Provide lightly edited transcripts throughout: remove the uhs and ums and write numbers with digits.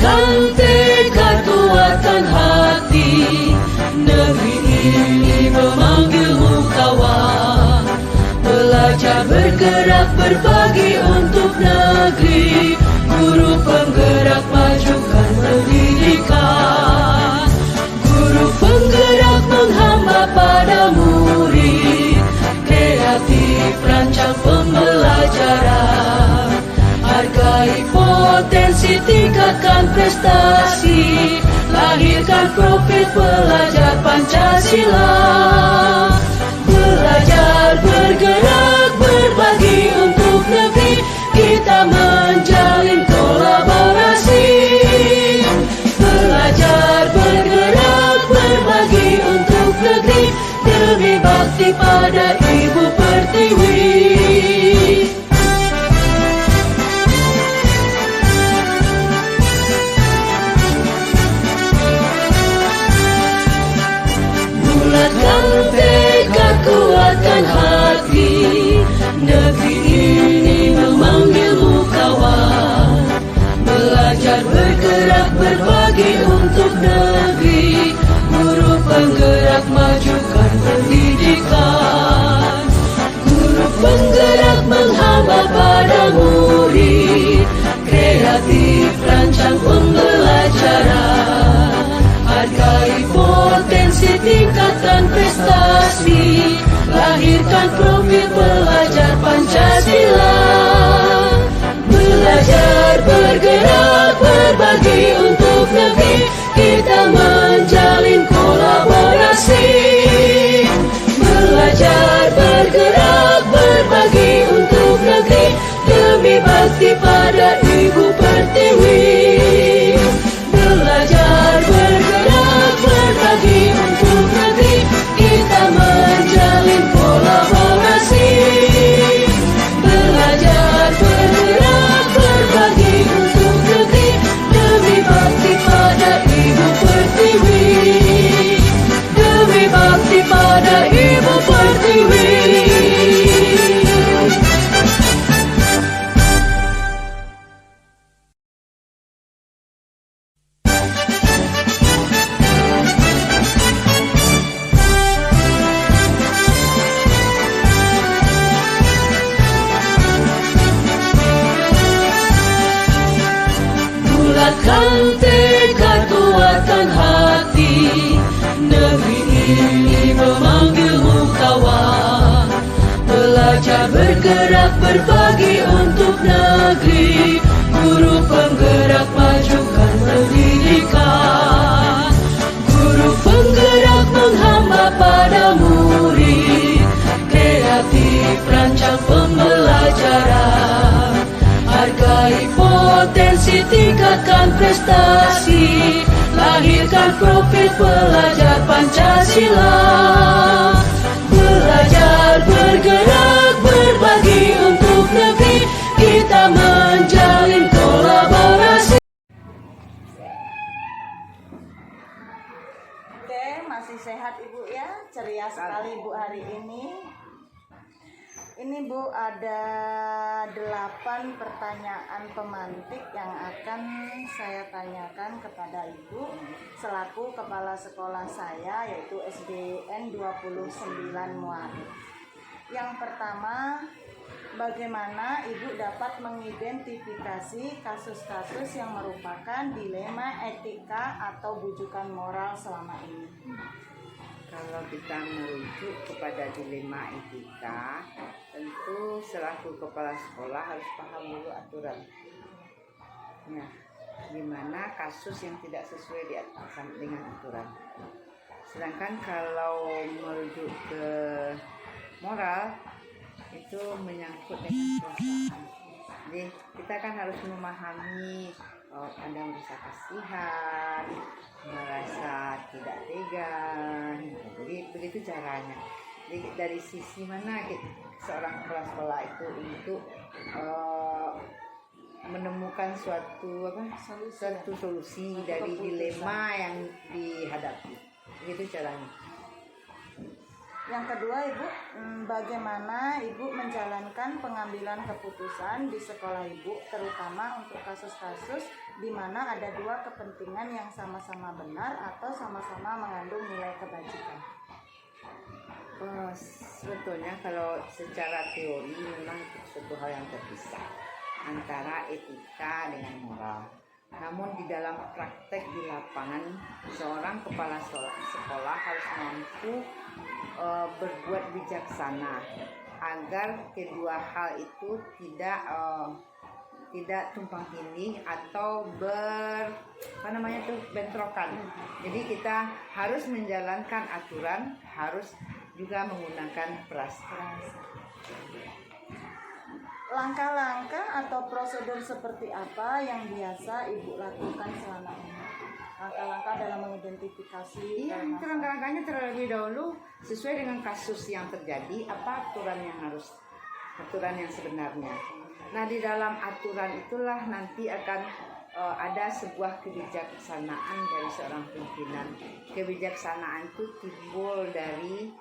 Bulatkan tekad, kuatkan hati. Negeri ini memanggilmu kawan. Belajar, bergerak, berbagi untuk negeri. Guru penggerak, majukan pendidikan. Guru penggerak menghamba pada murid. Kreatif, rancang pembelajaran. Hargai potensi, tingkatkan prestasi. Lahirkan profil pelajar Pancasila. Belajar, bergerak, berbagi untuk negeri. Kita menjalin kolaborasi. Belajar, bergerak, berbagi untuk negeri. Demi bakti pada Ibu Pertiwi. Bulatkan tekad, kuatkan hati. Negeri ini memanggilmu kawan. Belajar, bergerak, berbagi untuk negeri. Guru penggerak, majukan pendidikan. Guru penggerak menghamba pada murid. Kreatif, rancang pembelajaran. Hargai potensi, tingkatkan prestasi. Lahirkan profil pelajar Pancasila. Belajar, bergerak, berbagi untuk negeri. Kita menjalin kolaborasi. Belajar, bergerak, berbagi untuk negeri. Demi bakti pada Ibu Pertiwi. Belajar, bergerak, berbagi untuk negeri. Kita menjalin kolaborasi. Belajar, bergerak, berbagi untuk negeri. Demi bakti pada Ibu Pertiwi. Demi bakti pada Ibu Pertiwi. Bulatkan tekad, kuatkan hati. Negeri ini memanggilmu kawan. Belajar, bergerak, berbagi untuk negeri. Guru penggerak, majukan pendidikan. Guru penggerak menghamba pada murid. Kreatif, rancang pembelajaran. Hargai potensi, tingkatkan prestasi. Lahirkan profil pelajar Pancasila. Belajar, bergerak, berbagi untuk negeri. Kita menjalin kolaborasi. Oke, masih sehat Ibu ya? Ceria sekali Ibu hari ini. Ini Bu ada 8 pertanyaan pemantik yang akan saya tanyakan kepada Ibu selaku kepala sekolah saya, yaitu SDN 29 Muarif. Yang pertama, bagaimana Ibu dapat mengidentifikasi kasus-kasus yang merupakan dilema etika atau bujukan moral selama ini? Kalau kita merujuk kepada dilema etika, tentu selaku kepala sekolah harus paham dulu aturan. Ya, gimana kasus yang tidak sesuai dengan aturan. Sedangkan kalau merujuk ke moral, itu menyangkut dengan perasaan. Jadi kita kan harus memahami Anda merasa kasihan, merasa tidak tega. Jadi begitu caranya. Jadi dari sisi mana seorang kepala sekolah itu untuk menemukan suatu solusi dari dilema yang dihadapi. Begitu caranya. Yang kedua, Ibu, bagaimana Ibu menjalankan pengambilan keputusan di sekolah Ibu, terutama untuk kasus-kasus di mana ada dua kepentingan yang sama-sama benar atau sama-sama mengandung nilai kebajikan? Sebetulnya kalau secara teori memang itu suatu hal yang terpisah antara etika dengan moral. Namun di dalam praktek di lapangan, seorang kepala sekolah harus mampu berbuat bijaksana agar kedua hal itu tidak tumpang tindih atau bentrokan. Jadi kita harus menjalankan aturan, harus juga menggunakan perasaan. Langkah-langkah atau prosedur seperti apa yang biasa Ibu lakukan selama ini? Langkah-langkah dalam mengidentifikasi. Iya, itu langkah-langkahnya terlebih dahulu sesuai dengan kasus yang terjadi, apa aturan yang sebenarnya. Nah, di dalam aturan itulah nanti akan ada sebuah kebijaksanaan dari seorang pimpinan. Kebijaksanaan itu timbul dari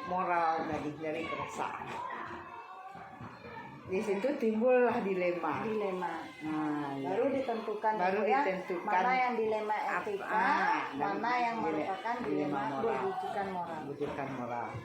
moral, dari perasaan. Di situ timbullah dilema. Nah, baru ditentukan mana yang dilema etika, mana yang merupakan dilema berwujudan moral.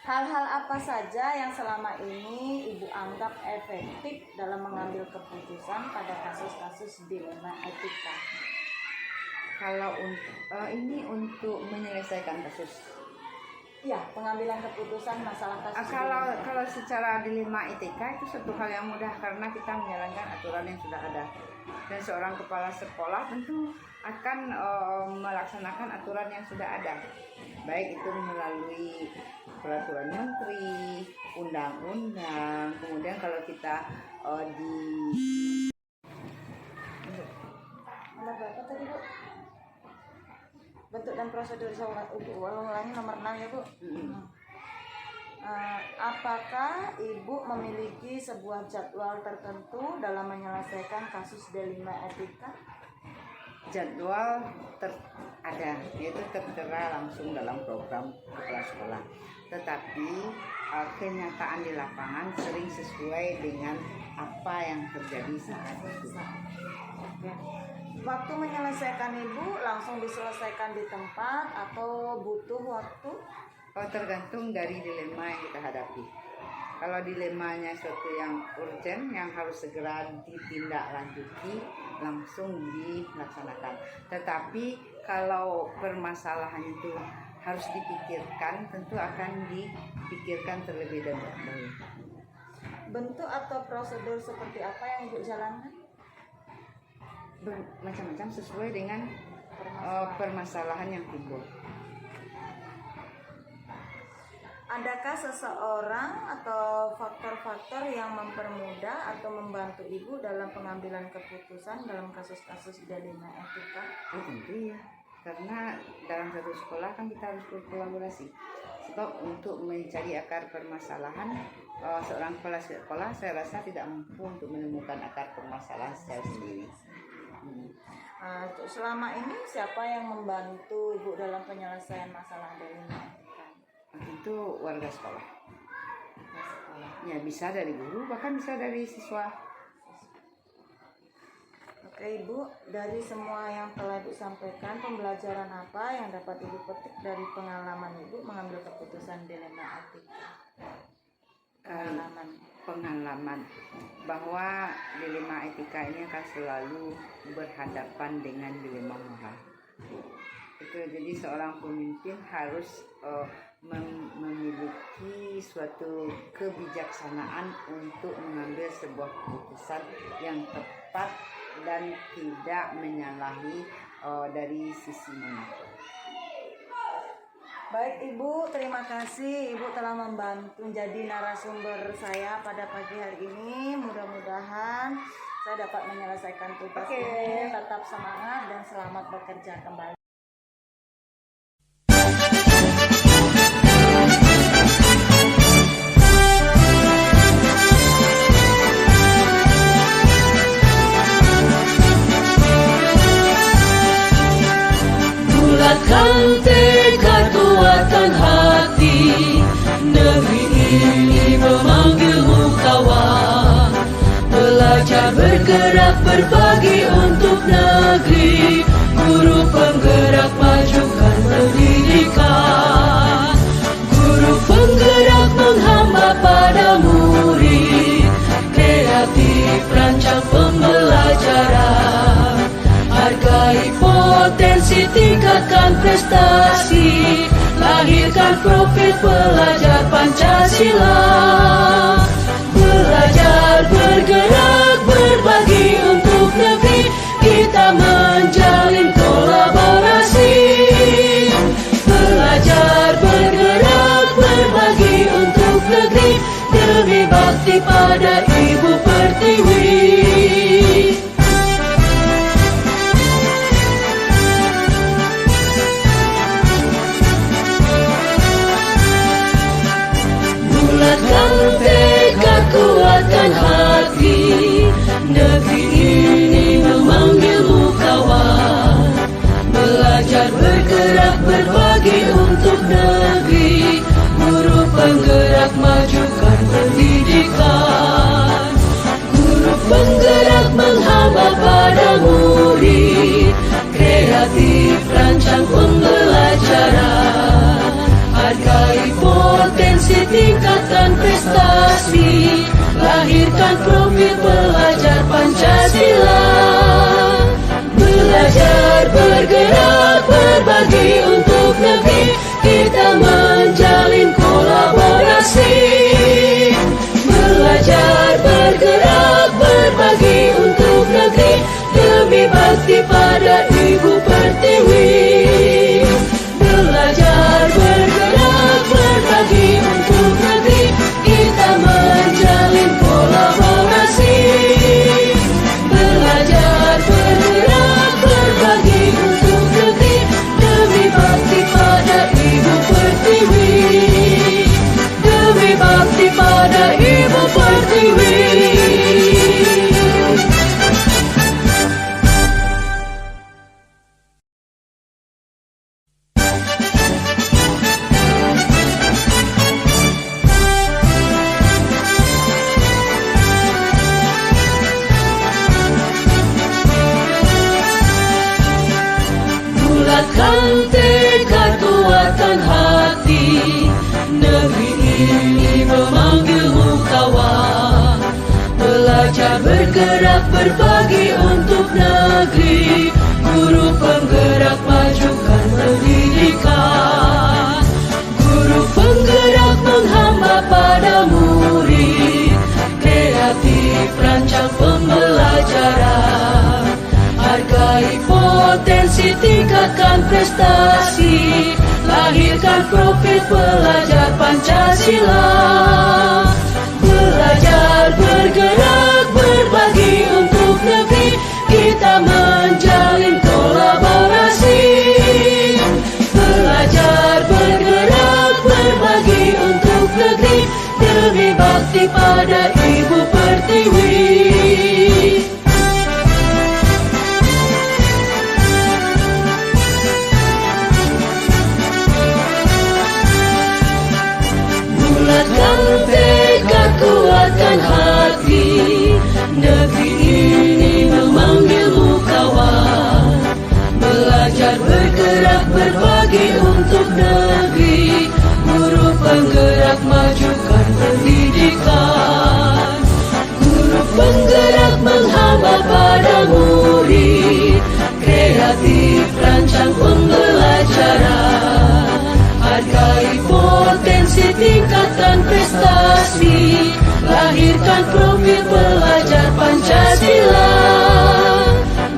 Hal-hal apa saja yang selama ini Ibu anggap efektif dalam mengambil keputusan pada kasus-kasus dilema etika? Kalau ini untuk menyelesaikan kasus. Ya, pengambilan keputusan masalah kasus. Kalau secara dilema etika itu suatu hal yang mudah karena kita menjalankan aturan yang sudah ada. Dan seorang kepala sekolah tentu akan melaksanakan aturan yang sudah ada. Baik itu melalui peraturan menteri, undang-undang, kemudian kalau kita berapa tadi, Bu? Bentuk dan prosedur ulangi nomor 6 ya, Bu. Apakah Ibu memiliki sebuah jadwal tertentu dalam menyelesaikan kasus dilema etika? Jadwal ada, yaitu tertera langsung dalam program kepala sekolah. Tetapi kenyataan di lapangan sering sesuai dengan apa yang terjadi saat itu. Waktu menyelesaikan Ibu langsung diselesaikan di tempat atau butuh waktu? Tergantung dari dilema yang kita hadapi. Kalau dilemanya suatu yang urgent yang harus segera ditindaklanjuti, langsung dilaksanakan. Tetapi kalau permasalahan itu harus dipikirkan, tentu akan dipikirkan terlebih dahulu. Bentuk atau prosedur seperti apa yang Ibu jalankan? Macam-macam sesuai dengan permasalahan yang timbul. Adakah seseorang atau faktor-faktor yang mempermudah atau membantu Ibu dalam pengambilan keputusan dalam kasus-kasus dilema etika? Tentu ya, karena dalam satu sekolah kan kita harus berkolaborasi. Sebab untuk mencari akar permasalahan, seorang kepala sekolah saya rasa tidak mampu untuk menemukan akar permasalahan secara sendiri. Selama ini siapa yang membantu Ibu dalam penyelesaian masalah dilema etika? Itu warga sekolah. Ya, bisa dari guru, bahkan bisa dari siswa. Oke, Ibu, dari semua yang telah Ibu sampaikan, pembelajaran apa yang dapat Ibu petik dari pengalaman Ibu mengambil keputusan dilema etika? Pengalaman bahwa dilema etika ini akan selalu berhadapan dengan dilema moral. Itu jadi seorang pemimpin harus memiliki suatu kebijaksanaan untuk mengambil sebuah keputusan yang tepat dan tidak menyalahi dari sisi manapun. Baik Ibu, terima kasih Ibu telah membantu menjadi narasumber saya pada pagi hari ini. Mudah-mudahan saya dapat menyelesaikan tugas ini. Tetap semangat dan selamat bekerja kembali. Bulatkan tekad kuat bergerak berbagi untuk negeri, guru penggerak majukan pendidikan. Guru penggerak menghamba pada murid, kreatif rancang pembelajaran. Hargai potensi, tingkatkan prestasi, lahirkan profil pelajar Pancasila. Belajar, bergerak, berbagi untuk negeri, kita menjalin kolaborasi. Belajar, bergerak, berbagi untuk negeri, demi bakti pada Ibu Pertiwi. Bulatkan tekad, kuatkan hati, negeri ini memanggilmu kawan. Belajar, bergerak, berbagi untuk negeri, guru penggerak majukan pendidikan. Guru penggerak menghamba pada murid, kreatif rancang pembelajaran. Hargai potensi, tingkatkan prestasi, lahirkan profil pelajar Pancasila. Belajar, bergerak, berbagi untuk negeri, kita menjalin kolaborasi. Belajar, bergerak, berbagi untuk negeri, demi bakti pada Ibu Pertiwi. Belajar, bergerak, berbagi untuk negeri, kita menjalin kolaborasi. Belajar, bergerak, berbagi untuk negeri, demi bakti pada Ibu Pertiwi. Demi bakti pada Ibu Pertiwi. Bulatkan tekad, kuatkan hati, negeri ini memanggilmu kawan. Belajar, bergerak, berbagi untuk negeri, guru penggerak majukan pendidikan. Guru penggerak menghamba pada murid, kreatif rancang pembelajaran. Hargai potensi, tingkatkan prestasi, lahirkan profil pelajar Pancasila. Belajar, bergerak, berbagi untuk negeri, kita menjalin kolaborasi. Belajar, bergerak, berbagi untuk negeri, demi bakti pada Ibu Pertiwi. Bulatkan tekad, kuatkan hati, negeri ini memanggilmu kawan. Belajar, bergerak, berbagi untuk negeri, guru penggerak majukan pendidikan. Guru penggerak menghamba pada murid, kreatif rancang pembelajaran. Hargai potensi, tingkatkan prestasi, lahirkan profil pelajar Pancasila.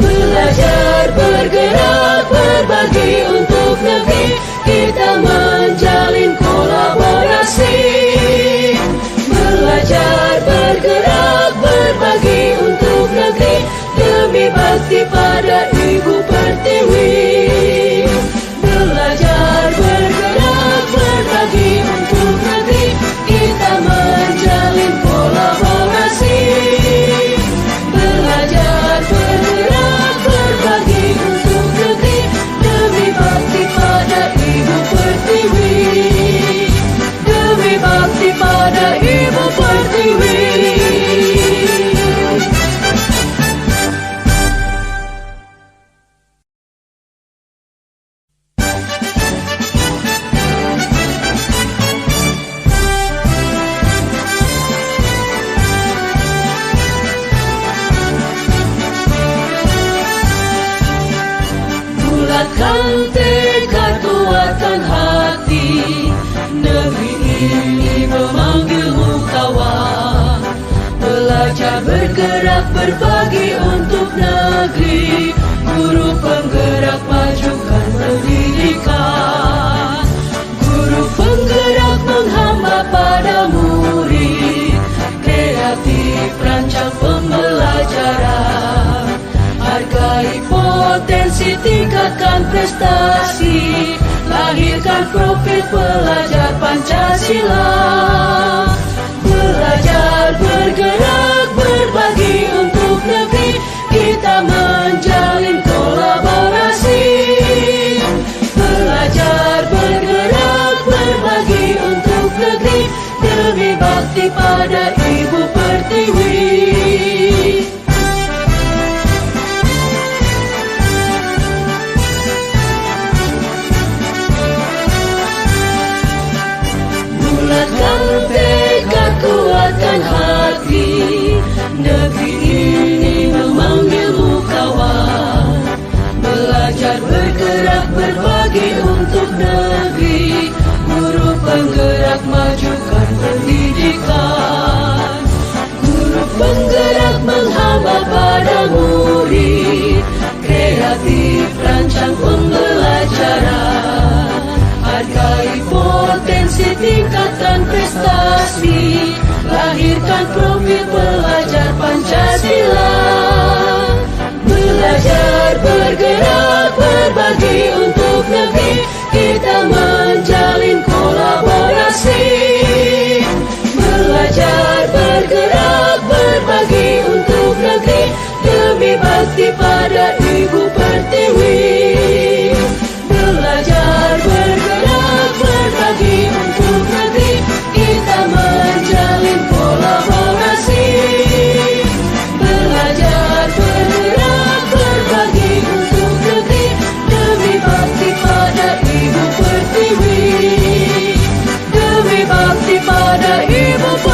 Belajar, bergerak, berbagi untuk negeri, kita menjalin kolaborasi. Belajar, bergerak, berbagi untuk negeri, demi bakti pada Ibu Pertiwi. Belajar, bergerak, berbagi untuk negeri, kita menjalin kolaborasi. Belajar, bergerak, berbagi untuk negeri, demi bakti pada Ibu Pertiwi. Demi bakti pada Ibu Pertiwi. Bulatkan tekad, kuatkan hati, negeri ini memanggilmu kawan. Belajar bergerak berbagi untuk negeri, guru penggerak majukan pendidikan. Guru penggerak menghamba pada murid, kreatif rancang pembelajaran. Hargai potensi, tingkatkan prestasi, lahirkan profil pelajar Pancasila. Belajar bergerak berbagi untuk negeri, kita menjalin kolaborasi. Belajar bergerak berbagi untuk negeri, demi bakti pada Ibu Pertiwi. Bulatkan tekad, kuatkan hati, negeri ini memanggilmu kawan. Belajar bergerak berbagi untuk negeri, guru penggerak majukan pendidikan. Guru penggerak menghamba pada murid, kreatif rancang pembelajaran. Hargai potensi, tingkatkan prestasi, lahirkan profil pelajar Pancasila. Belajar bergerak berbagi untuk negeri, kita menjalin kolaborasi. Belajar bergerak berbagi untuk negeri, demi bakti pada Ibu Pertiwi. Belajar bergerak berbagi untuk negeri, kita menjalin kolaborasi. Belajar bergerak berbagi untuk negeri, demi bakti pada Ibu Pertiwi. Demi bakti pada Ibu Pertiwi.